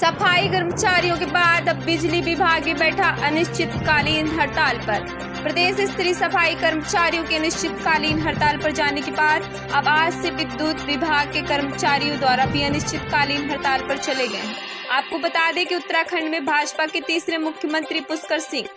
सफाई कर्मचारियों के बाद अब बिजली विभाग भी बैठा अनिश्चितकालीन हड़ताल पर। प्रदेश स्तरीय सफाई कर्मचारियों के अनिश्चितकालीन हड़ताल पर जाने के बाद अब आज से विद्युत विभाग के कर्मचारियों द्वारा भी अनिश्चितकालीन हड़ताल पर चले गए हैं। आपको बता दें कि उत्तराखंड में भाजपा के तीसरे मुख्यमंत्री पुष्कर सिंह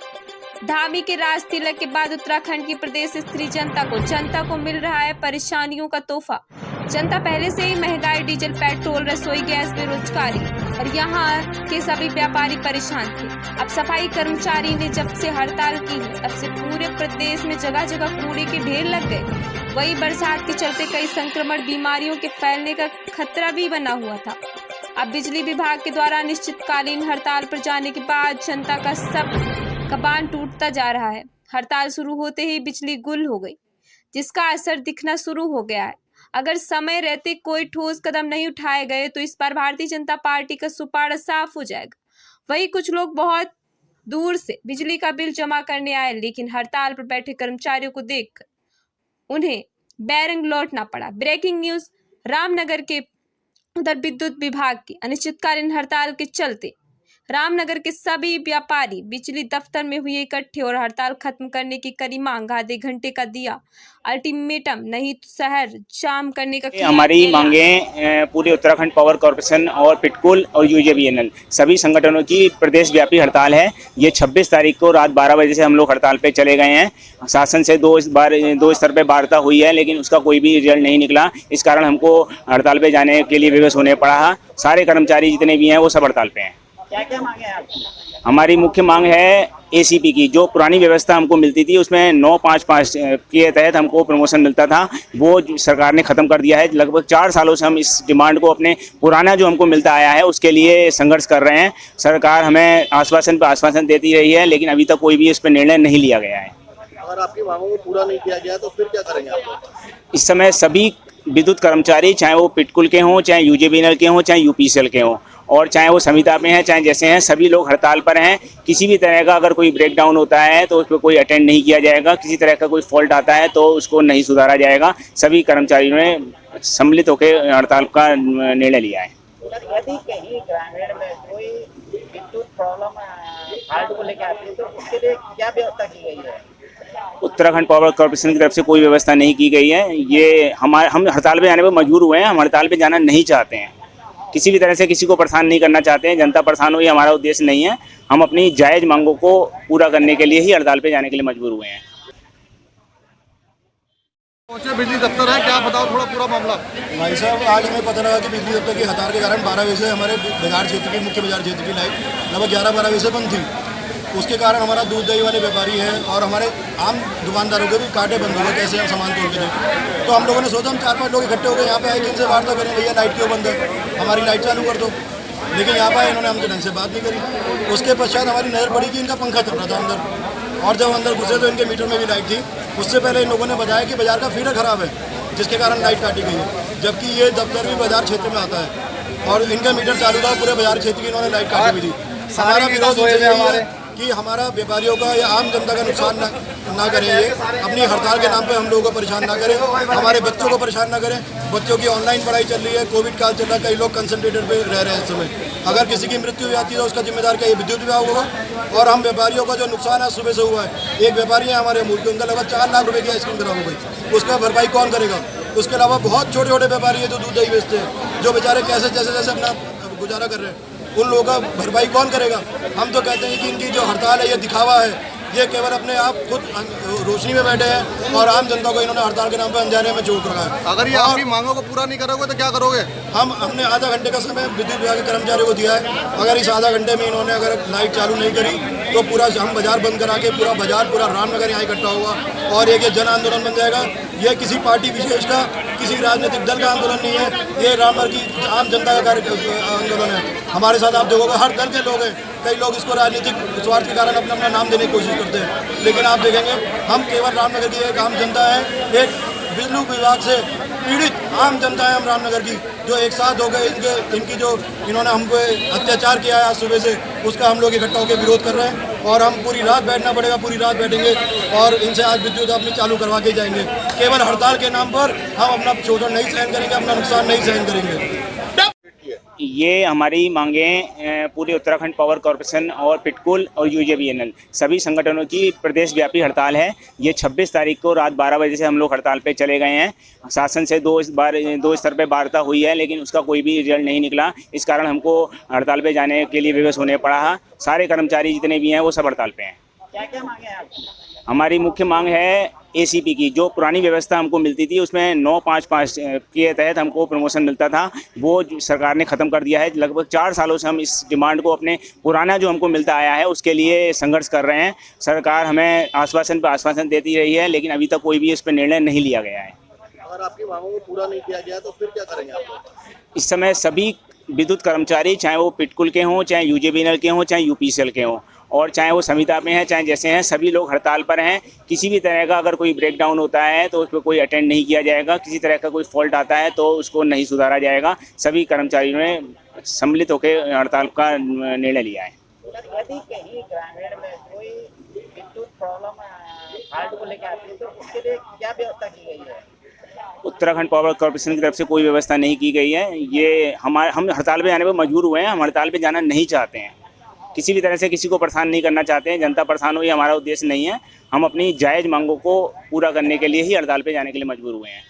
धामी के राज तिलक के बाद उत्तराखंड की प्रदेश स्तरीय जनता को मिल रहा है परेशानियों का तोहफा। जनता पहले से ही महंगाई, डीजल, पेट्रोल, रसोई गैस, बेरोजगारी और यहाँ के सभी व्यापारी परेशान थे। अब सफाई कर्मचारी ने जब से हड़ताल की है तब से पूरे प्रदेश में जगह जगह कूड़े के ढेर लग गए। वही बरसात के चलते कई संक्रमण बीमारियों के फैलने का खतरा भी बना हुआ था। अब बिजली विभाग के द्वारा अनिश्चितकालीन हड़ताल पर जाने के बाद जनता का सब कबान टूटता जा रहा है। हड़ताल शुरू होते ही बिजली गुल हो गई, जिसका असर दिखना शुरू हो गया है। अगर समय रहते कोई ठोस कदम नहीं उठाए गए तो इस बार भारतीय जनता पार्टी का सुपाड़ा साफ हो जाएगा। वही कुछ लोग बहुत दूर से बिजली का बिल जमा करने आए, लेकिन हड़ताल पर बैठे कर्मचारियों को देखकर उन्हें बैरंग लौटना पड़ा। ब्रेकिंग न्यूज, रामनगर के उधर विद्युत विभाग की अनिश्चितकालीन हड़ताल के चलते रामनगर के सभी व्यापारी बिजली दफ्तर में हुए इकट्ठे और हड़ताल खत्म करने की कड़ी मांग। आधे घंटे का दिया अल्टीमेटम, नहीं तो शहर जाम करने का। हमारी मांगे पूरे उत्तराखंड पावर कॉर्पोरेशन और पिटकुल और यूजेबीएनएल सभी संगठनों की प्रदेश व्यापी हड़ताल है। ये 26 तारीख को रात 12 बजे से हम लोग हड़ताल पे चले गए हैं। शासन से दो स्तर पे वार्ता हुई है, लेकिन उसका कोई भी रिजल्ट नहीं निकला। इस कारण हमको हड़ताल पे जाने के लिए विवश होने पड़ा। सारे कर्मचारी जितने भी हैं वो सब हड़ताल पे हैं। क्या मांगे हैं आपकी? हमारी मुख्य मांग है एसीपी की। जो पुरानी व्यवस्था हमको मिलती थी उसमें 955 के तहत हमको प्रमोशन मिलता था, वो सरकार ने ख़त्म कर दिया है। लगभग 4 सालों से हम इस डिमांड को, अपने पुराना जो हमको मिलता आया है उसके लिए संघर्ष कर रहे हैं। सरकार हमें आश्वासन पर आश्वासन देती रही है, लेकिन अभी तक कोई भी इस पर निर्णय नहीं लिया गया है। अगर आपकी मांगों को पूरा नहीं किया गया तो फिर क्या करेंगे आप? इस समय सभी विद्युत कर्मचारी, चाहे वो पिटकुल के हों, चाहे यूजेबीएनएल के हों, चाहे यूपीसीएल के हों, और चाहे वो संविदा में हैं, चाहे जैसे हैं, सभी लोग हड़ताल पर हैं। किसी भी तरह का अगर कोई ब्रेकडाउन होता है तो उस पर कोई अटेंड नहीं किया जाएगा। किसी तरह का कोई फॉल्ट आता है तो उसको नहीं सुधारा जाएगा। सभी कर्मचारियों ने सम्मिलित होकर हड़ताल का निर्णय लिया है। यदि कहीं ग्रामीण में कोई विद्युत प्रॉब्लम हार्ड को लेकर आती है तो उसके लिए क्या व्यवस्था की गई है? उत्तराखंड पावर कॉर्पोरेशन की तरफ से कोई व्यवस्था नहीं की गई है। ये हम हड़ताल पे जाने पर मजबूर हुए हैं। हम हड़ताल पे जाना नहीं चाहते हैं। किसी भी तरह से किसी को परेशान नहीं करना चाहते हैं। जनता परेशान हो, ये हमारा उद्देश्य नहीं है। हम अपनी जायज़ मांगों को पूरा करने के लिए ही हड़ताल पे जाने के लिए मजबूर हुए हैं। पहुंचे बिजली दफ्तर है, क्या बताओ थोड़ा पूरा मामला? भाई साहब, आज हमें पता लगा कि बिजली दफ्तर की हड़ताल के कारण 12 बजे से हमारे बाजार क्षेत्र की, मुख्य बाजार क्षेत्र की लाइट लगभग 11-12 बजे से बंद थी। उसके कारण हमारा दूध दही वाले व्यापारी हैं और हमारे आम दुकानदारों के भी कांटे बंद हो गए। कैसे हम सामान तोड़ के दें, तो हम लोगों ने सोचा हम 4-5 लोग इकट्ठे हो गए यहाँ पे आए कि इनसे वार्ता करें, भैया लाइट क्यों बंद है, हमारी लाइट चालू कर दो। लेकिन यहाँ पर इन्होंने हमसे ढंग से बात नहीं करी। उसके पश्चात हमारी नज़र पड़ी कि इनका पंखा चल रहा था अंदर, और जब अंदर घुसे तो इनके मीटर में भी लाइट थी। उससे पहले इन लोगों ने बताया कि बाजार का फीडर खराब है, जिसके कारण लाइट काटी गई है, जबकि ये दफ्तर भी बाजार क्षेत्र में आता है और इनका मीटर चालू था। पूरे बाजार क्षेत्र की इन्होंने लाइट काटी हुई थी। हमारा विरोध कि हमारा व्यापारियों का या आम जनता का नुकसान ना करें, ये अपनी हड़ताल के नाम पे हम लोगों को परेशान ना करें, हमारे बच्चों को परेशान ना करें। बच्चों की ऑनलाइन पढ़ाई चल रही है, कोविड काल चल रहा है, कई लोग कंसंट्रेटेड पे रह रहे हैं इस समय। अगर किसी की मृत्यु हो जाती है तो उसका जिम्मेदार क्या, ये विद्युत विभाग होगा। और हम व्यापारियों का जो नुकसान है सुबह से हुआ है, एक व्यापारी है हमारे अमूल के, उनका लगभग 4 लाख रुपये की आइसक्रीम खराब हो गई, उसका भरपाई कौन करेगा? उसके अलावा बहुत छोटे छोटे व्यापारी है जो दूध दही बेचते हैं, जो बेचारे कैसे जैसे अपना गुजारा कर रहे हैं, उन लोगों का भरपाई कौन करेगा? हम तो कहते हैं कि इनकी जो हड़ताल है ये दिखावा है। ये केवल अपने आप खुद रोशनी में बैठे हैं और आम जनता को इन्होंने हड़ताल के नाम पर अंजाने में चोट रखा है। अगर ये आपकी मांगों को पूरा नहीं करोगे तो क्या करोगे? हमने आधा घंटे का समय विद्युत विभाग के कर्मचारियों को दिया है। अगर इस आधा घंटे में इन्होंने अगर लाइट चालू नहीं करी तो पूरा हम बाजार बंद करा के पूरा रामनगर यहाँ इकट्ठा होगा और एक जन आंदोलन बन जाएगा। ये किसी पार्टी विशेष का, किसी राजनीतिक दल का आंदोलन नहीं है, ये रामनगर की आम जनता का आंदोलन है। हमारे साथ आप देखोगे हर दल के लोग हैं। कई लोग इसको राजनीतिक स्वार्थ के कारण अपना नाम देने की कोशिश करते हैं, लेकिन आप देखेंगे हम केवल रामनगर की एक आम जनता है, एक विद्युत विभाग से पीड़ित आम जनता है हम रामनगर की, जो एक साथ हो गए। इनकी जो इन्होंने हमको अत्याचार किया है आज सुबह से, उसका हम लोग इकट्ठा होकर विरोध कर रहे हैं और हम पूरी रात बैठना पड़ेगा, पूरी रात बैठेंगे और इनसे आज विद्युत अपनी चालू करवा के जाएंगे। केवल हड़ताल के नाम पर हम अपना शोषण नहीं सहन करेंगे, अपना नुकसान नहीं सहन करेंगे। ये हमारी मांगें पूरे उत्तराखंड पावर कॉरपोरेशन और पिटकुल और यूजेबीएनएल सभी संगठनों की प्रदेश व्यापी हड़ताल है। ये 26 तारीख को रात 12 बजे से हम लोग हड़ताल पे चले गए हैं। शासन से दो स्तर पे वार्ता हुई है, लेकिन उसका कोई भी रिजल्ट नहीं निकला। इस कारण हमको हड़ताल पे जाने के लिए विवश होने पड़ा। सारे कर्मचारी जितने भी हैं वो सब हड़ताल पे हैं। क्या क्या मांगे हैं आपकी? हमारी मुख्य मांग है एसीपी की। जो पुरानी व्यवस्था हमको मिलती थी उसमें 955 के तहत हमको प्रमोशन मिलता था, वो सरकार ने ख़त्म कर दिया है। लगभग 4 सालों से हम इस डिमांड को, अपने पुराना जो हमको मिलता आया है उसके लिए संघर्ष कर रहे हैं। सरकार हमें आश्वासन पर आश्वासन देती रही है, लेकिन अभी तक कोई भी इस पर निर्णय नहीं लिया गया है। अगर आपकी मांगों को पूरा नहीं किया गया तो फिर क्या करेंगे आप लोग? इस समय सभी विद्युत कर्मचारी, चाहे वो पिटकुल के हों, चाहे यूजेबीएनएल के हों, चाहे यूपीसीएल के हों, और चाहे वो संविदा में हैं, चाहे जैसे हैं, सभी लोग हड़ताल पर हैं। किसी भी तरह का अगर कोई ब्रेकडाउन होता है तो उस पर कोई अटेंड नहीं किया जाएगा। किसी तरह का कोई फॉल्ट आता है तो उसको नहीं सुधारा जाएगा। सभी कर्मचारियों ने सम्मिलित होकर हड़ताल का निर्णय लिया है। यदि कहीं ग्रामीण में कोई विद्युत प्रॉब्लम हार्ड को लेकर आती है तो उसके लिए क्या व्यवस्था की गई है? उत्तराखंड पावर कॉर्पोरेशन की तरफ से कोई व्यवस्था नहीं की गई है। ये हम हड़ताल पे जाने पर मजबूर हुए हैं। हम हड़ताल पे जाना नहीं चाहते हैं, किसी भी तरह से किसी को परेशान नहीं करना चाहते हैं। जनता परेशान हो, ये हमारा उद्देश्य नहीं है। हम अपनी जायज़ मांगों को पूरा करने के लिए ही हड़ताल पे जाने के लिए मजबूर हुए हैं।